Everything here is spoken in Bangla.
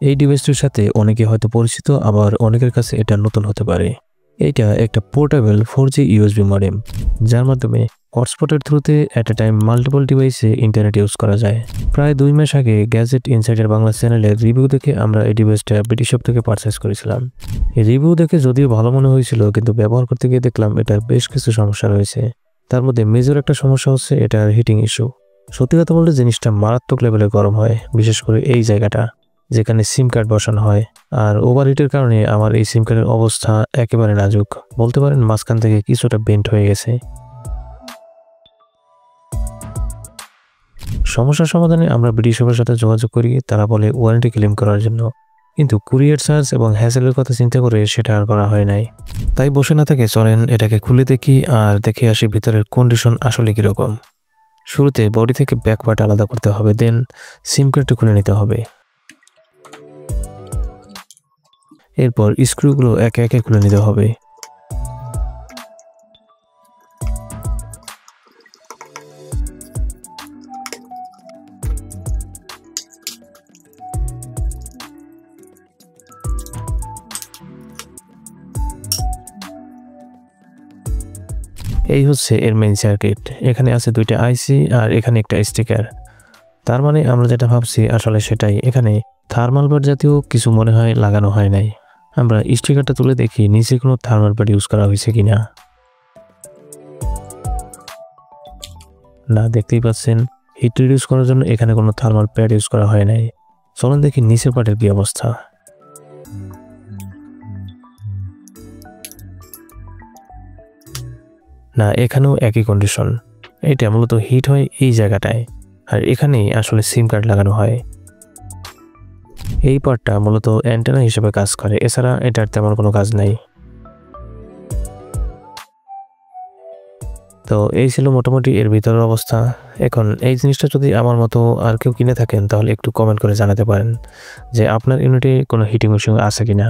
এই ডিভাইসটির সাথে অনেকে হয়তো পরিচিত, আবার অনেকের কাছে এটা নতুন হতে পারে। এটা একটা পোর্টেবল 4G USB মডেম, যার মাধ্যমে হটস্পটের থ্রুতে এট এ টাইম মাল্টিপল ডিভাইসে ইন্টারনেট ইউজ করা যায়। প্রায় 2 মাস আগে গ্যাজেট ইনসাইডার বাংলা চ্যানেলের রিভিউ দেখে আমরা এই ডিভাইসটা বিডি শপ থেকে পারচেজ করেছিলাম। এই রিভিউ দেখে যদিও ভালো মনে হয়েছিল, কিন্তু ব্যবহার করতে গিয়ে দেখলাম এটার বেশ কিছু সমস্যা রয়েছে। তার মধ্যে মেজর একটা সমস্যা হচ্ছে এটার হিটিং ইস্যু। সত্যি কথা বলতে জিনিসটা মারাত্মক লেভেলে গরম হয়, বিশেষ করে এই জায়গাটা যেখানে সিম কার্ড বসানো হয়। আর ওভারহিটের কারণে আমার এই সিম কার্ডের অবস্থা একেবারে নাজুক, বলতে পারেন মাঝখান থেকে কিছুটা বেন্ট হয়ে গেছে। সমস্যার সমাধানে আমরা বিডি শপের সাথে যোগাযোগ করি, তারা বলে ওয়ারেন্টি ক্লেম করার জন্য, কিন্তু কুরিয়ার চার্জ এবং হ্যাসেলের কথা চিন্তা করে সেটা আর করা হয় নাই। তাই বসে না থেকে চলেন এটাকে খুলে দেখি আর দেখে আসি ভিতরের কন্ডিশন আসলে কীরকম। শুরুতে বডি থেকে ব্যাক পার্ট আলাদা করতে হবে, দেন সিম কার্ডটা খুলে নিতে হবে। এরপর স্ক্রুগুলো একে একে খুলে নিতে হবে। এই হচ্ছে এর মেইন সার্কিট। এখানে আছে 2টা আইসি আর এখানে একটা স্টিকার। তার মানে আমরা যেটা ভাবছি আসলে সেটাই, এখানে থার্মাল প্যাড জাতীয় কিছু মনে হয় লাগানো হয় নাই। আমরা স্টিকারটা তুলে দেখি নিচে কোনো থার্মাল প্যাড ইউজ করা হয়েছে কিনা। না, দেখতেই পাচ্ছেন হিট রিডিউস করার জন্য এখানে কোনো থার্মাল প্যাড ইউজ করা হয় নাই। চলুন দেখি নিচের পার্টের কি অবস্থা। না, এখানেও একই কন্ডিশন। এটা মূলত হিট হয় এই জায়গাটায়, আর এখানেই আসলে সিম কার্ড লাগানো হয়। এই পার্টটা মূলত অ্যান্টেনা হিসেবে কাজ করে, এছাড়া এটার তেমন কোনো কাজ নাই। তো এই ছিল মোটামুটি এর ভিতরের অবস্থা। এখন এই জিনিসটা যদি আমার মতো আর কেউ কিনে থাকেন তাহলে একটু কমেন্ট করে জানাতে পারেন যে আপনার ইউনিটে কোনো হিটিং ইস্যু আছে কিনা।